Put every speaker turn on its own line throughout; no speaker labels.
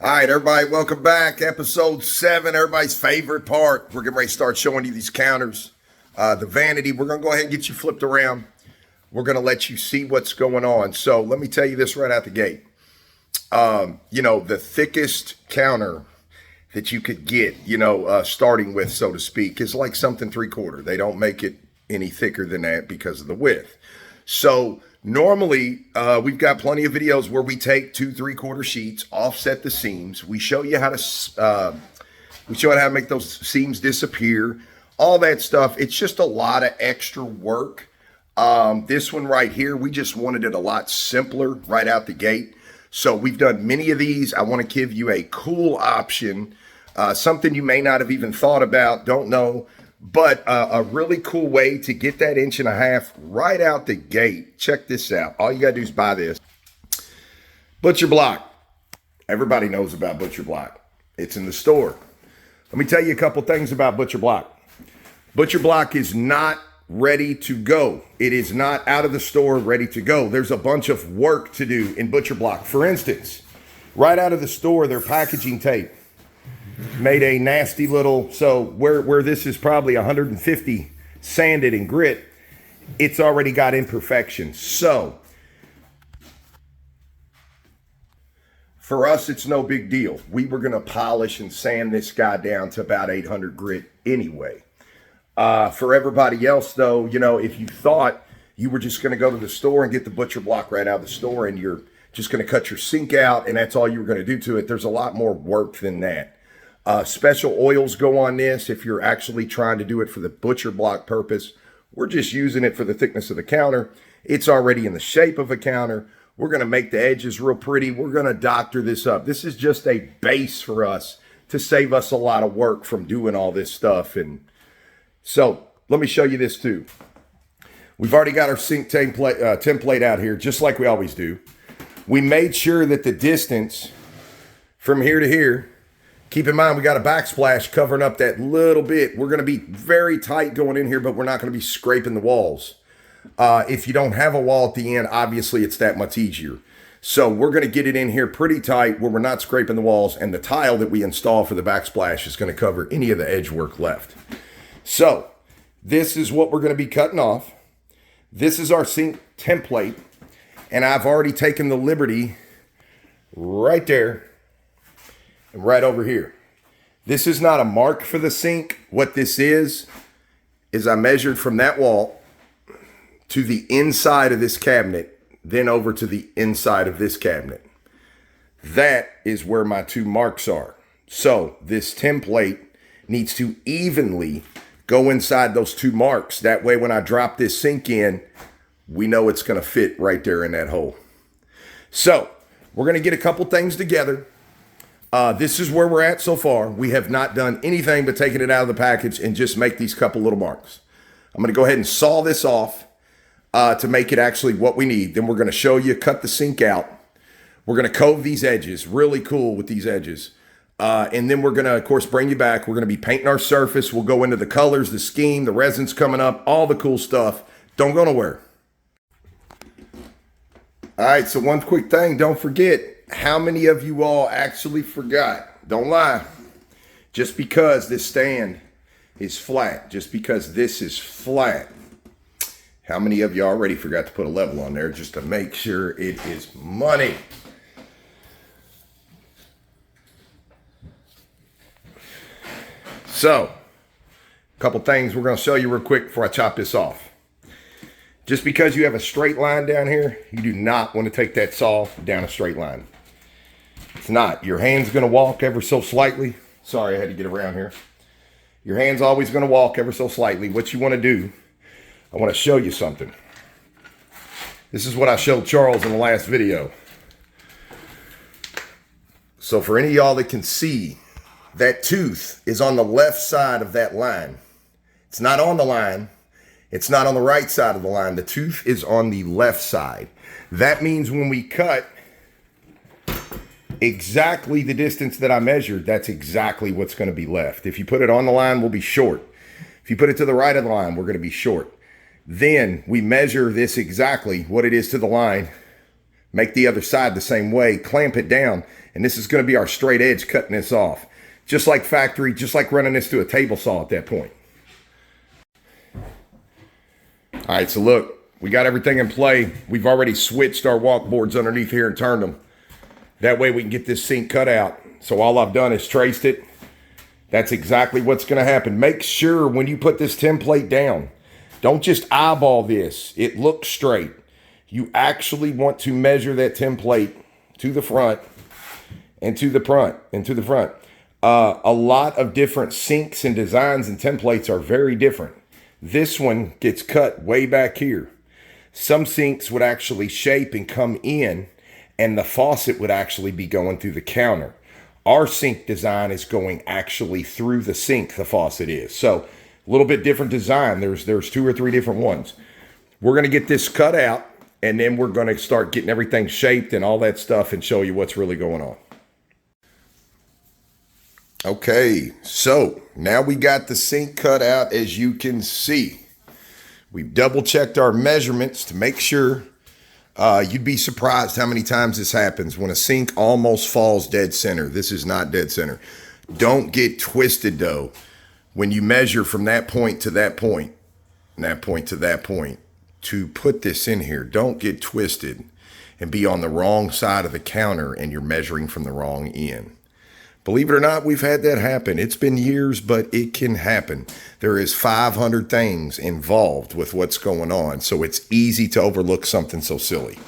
All right, everybody, welcome back. Episode 7, everybody's favorite part. We're getting ready to start showing you these counters. The vanity, we're going to go ahead and get you flipped around. We're going to let you see what's going on. So let me tell you this right out the gate. The thickest counter that you could get, starting with, so to speak, is like something 3/4. They don't make it any thicker than that because of the width. So normally, we've got plenty of videos where we take 2 3/4 sheets, offset the seams. We show you how to make those seams disappear, all that stuff. It's just a lot of extra work. This one right here, we just wanted it a lot simpler right out the gate. So we've done many of these. I want to give you a cool option, something you may not have even thought about, don't know. But a really cool way to get that 1.5 inches right out the gate. Check this out. All you got to do is buy this. Butcher block. Everybody knows about Butcher block. It's in the store. Let me tell you a couple things about Butcher block. Butcher block is not ready to go. It is not out of the store ready to go. There's a bunch of work to do in Butcher block. For instance, right out of the store, their packaging tape made a nasty little, so where this is probably 150 sanded and grit, it's already got imperfections. So for us, it's no big deal. We were going to polish and sand this guy down to about 800 grit anyway. For everybody else, though, if you thought you were just going to go to the store and get the Butcher block right out of the store and you're just going to cut your sink out and that's all you were going to do to it, there's a lot more work than that. Special oils go on this if you're actually trying to do it for the Butcher block purpose. We're just using it for the thickness of the counter. It's already in the shape of a counter. We're going to make the edges real pretty. We're going to doctor this up. This is just a base for us to save us a lot of work from doing all this stuff. And so let me show you this too. We've already got our sink template out here, just like we always do. We made sure that the distance from here to here, keep in mind, we got a backsplash covering up that little bit. We're going to be very tight going in here, but we're not going to be scraping the walls. If you don't have a wall at the end, obviously it's that much easier. So we're going to get it in here pretty tight where we're not scraping the walls, and the tile that we install for the backsplash is going to cover any of the edge work left. So this is what we're going to be cutting off. This is our sink template, and I've already taken the liberty right there and right over here. This is not a mark for the sink. What this is I measured from that wall to the inside of this cabinet, then over to the inside of this cabinet. That is where my 2 marks are. So this template needs to evenly go inside those 2 marks. That way when I drop this sink in, we know it's going to fit right there in that hole. So we're going to get a couple things together. This is where we're at so far. We have not done anything but taking it out of the package and just make these couple little marks. I'm going to go ahead and saw this off to make it actually what we need. Then we're going to show you cut the sink out. We're going to cove these edges, really cool with these edges. And then we're going to, of course, bring you back. We're going to be painting our surface. We'll go into the colors, the scheme, the resin's coming up, all the cool stuff. Don't go nowhere. All right, so one quick thing. Don't forget, how many of you all actually forgot? Don't lie. Just because this stand is flat, just because this is flat, how many of you already forgot to put a level on there just to make sure it is money? So, a couple things we're going to show you real quick before I chop this off. Just because you have a straight line down here, you do not want to take that saw down a straight line. It's not. Your hand's going to walk ever so slightly. Sorry, I had to get around here. Your hand's always going to walk ever so slightly. What you want to do, I want to show you something. This is what I showed Charles in the last video. So for any of y'all that can see, that tooth is on the left side of that line. It's not on the line. It's not on the right side of the line. The tooth is on the left side. That means when we cut exactly the distance that I measured, that's exactly what's going to be left. If you put it on the line, we'll be short. If you put it to the right of the line, we're going to be short. Then we measure this exactly what it is to the line Make the other side the same way, clamp it down, and this is going to be our straight edge cutting this off. Just like factory, just like running this through a table saw at that point. All right, so look, we got everything in play. We've already switched our walk boards underneath here and turned them. That way we can get this sink cut out. So all I've done is traced it. That's exactly what's going to happen. Make sure when you put this template down, don't just eyeball this. It looks straight. You actually want to measure that template to the front and to the front and to the front. A lot of different sinks and designs and templates are very different. This one gets cut way back here. Some sinks would actually shape and come in, and the faucet would actually be going through the counter. Our sink design is going actually through the sink, the faucet is. So a little bit different design. There's 2 or 3 different ones. We're going to get this cut out, and then we're going to start getting everything shaped and all that stuff and show you what's really going on. Okay, so now we got the sink cut out, as you can see. We've double checked our measurements to make sure. You'd be surprised how many times this happens when a sink almost falls dead center. This is not dead center. Don't get twisted though. When you measure from that point to that point, and that point to that point, to put this in here, don't get twisted and be on the wrong side of the counter and you're measuring from the wrong end. Believe it or not, we've had that happen. It's been years, but it can happen. There is 500 things involved with what's going on, so it's easy to overlook something so silly.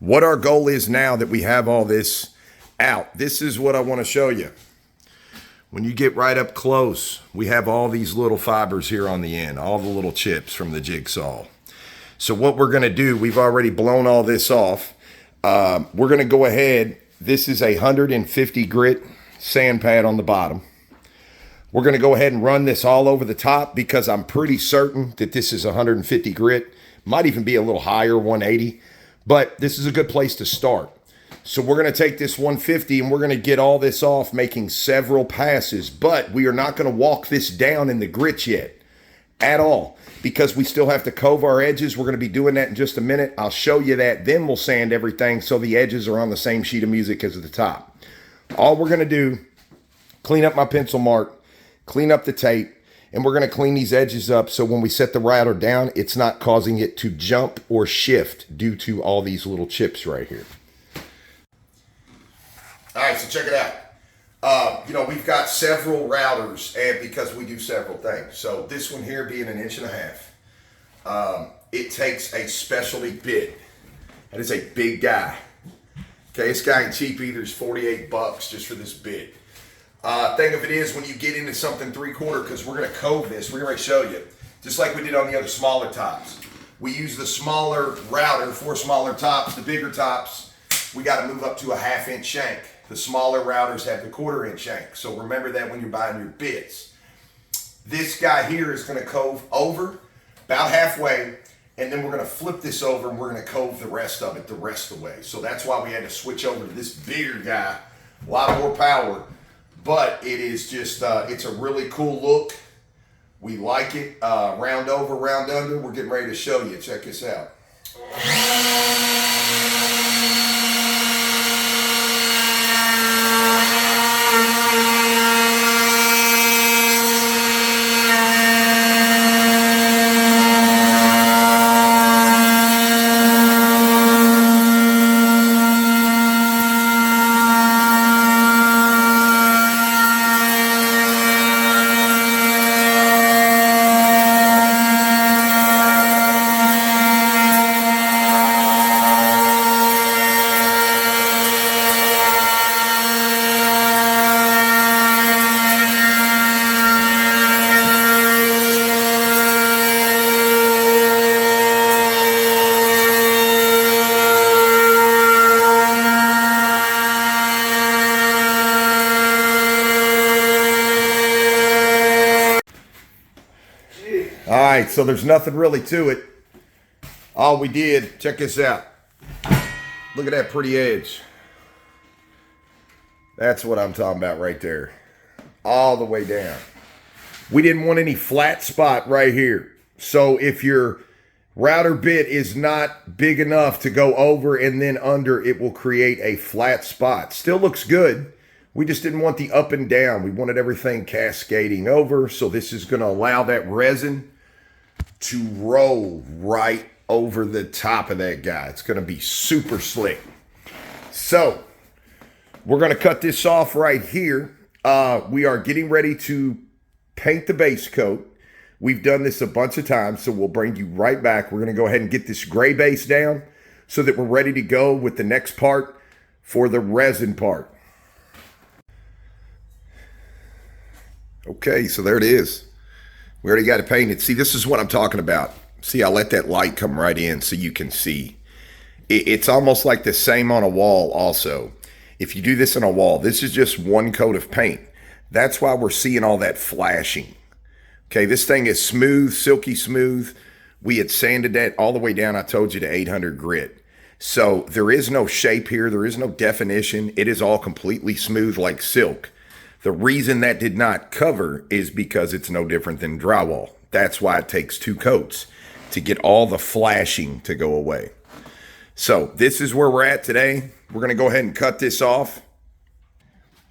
What our goal is now that we have all this out, this is what I want to show you. When you get right up close, we have all these little fibers here on the end, all the little chips from the jigsaw. So what we're going to do, we've already blown all this off. We're going to go ahead. This is a 150 grit sand pad on the bottom. We're going to go ahead and run this all over the top because I'm pretty certain that this is 150 grit. Might even be a little higher, 180, but this is a good place to start. So we're going to take this 150 and we're going to get all this off, making several passes, but we are not going to walk this down in the grits yet at all because we still have to cove our edges. We're going to be doing that in just a minute. I'll show you that. Then we'll sand everything so the edges are on the same sheet of music as the top. All we're going to do, clean up my pencil mark, clean up the tape, and we're going to clean these edges up so when we set the router down, it's not causing it to jump or shift due to all these little chips right here. All right, so check it out. We've got several routers and because we do several things. So this one here being 1.5 inches, it takes a specialty bit. That is a big guy. Okay, this guy ain't cheap either. It's $48 just for this bit. Thing of it is, when you get into something 3/4, because we're going to cove this, we're going to show you, just like we did on the other smaller tops. We use the smaller router for smaller tops. The bigger tops, we got to move up to a 1/2 inch shank. The smaller routers have the 1/4 inch shank. So remember that when you're buying your bits. This guy here is going to cove over about halfway. And then we're going to flip this over and we're going to cove the rest of it the rest of the way. So that's why we had to switch over to this bigger guy. A lot more power. But it is just, it's a really cool look. We like it. Round over, round under. We're getting ready to show you. Check this out. All right, so there's nothing really to it. All we did, check this out. Look at that pretty edge. That's what I'm talking about right there. All the way down. We didn't want any flat spot right here. So if you're router bit is not big enough to go over and then under. It will create a flat spot. Still looks good. We just didn't want the up and down. We wanted everything cascading over. So this is going to allow that resin to roll right over the top of that guy. It's going to be super slick. So we're going to cut this off right here. We are getting ready to paint the base coat. We've done this a bunch of times, so we'll bring you right back. We're going to go ahead and get this gray base down so that we're ready to go with the next part for the resin part. Okay, so there it is. We already got it painted. See, this is what I'm talking about. See, I let that light come right in so you can see. It's almost like the same on a wall also. If you do this on a wall, this is just one coat of paint. That's why we're seeing all that flashing. Okay, this thing is smooth, silky smooth. We had sanded that all the way down, I told you, to 800 grit. So there is no shape here. There is no definition. It is all completely smooth like silk. The reason that did not cover is because it's no different than drywall. That's why it takes two coats to get all the flashing to go away. So this is where we're at today. We're going to go ahead and cut this off.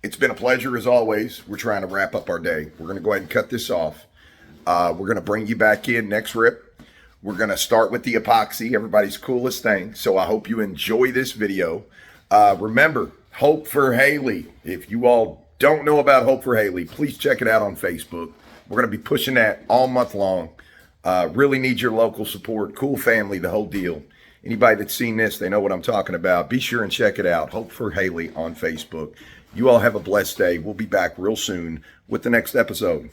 It's been a pleasure as always. We're trying to wrap up our day. We're going to go ahead and cut this off. We're going to bring you back in next rip. We're going to start with the epoxy, everybody's coolest thing. So I hope you enjoy this video. Remember, Hope for Haley. If you all don't know about Hope for Haley, please check it out on Facebook. We're going to be pushing that all month long. Really need your local support. Cool family, the whole deal. Anybody that's seen this, they know what I'm talking about. Be sure and check it out. Hope for Haley on Facebook. You all have a blessed day. We'll be back real soon with the next episode.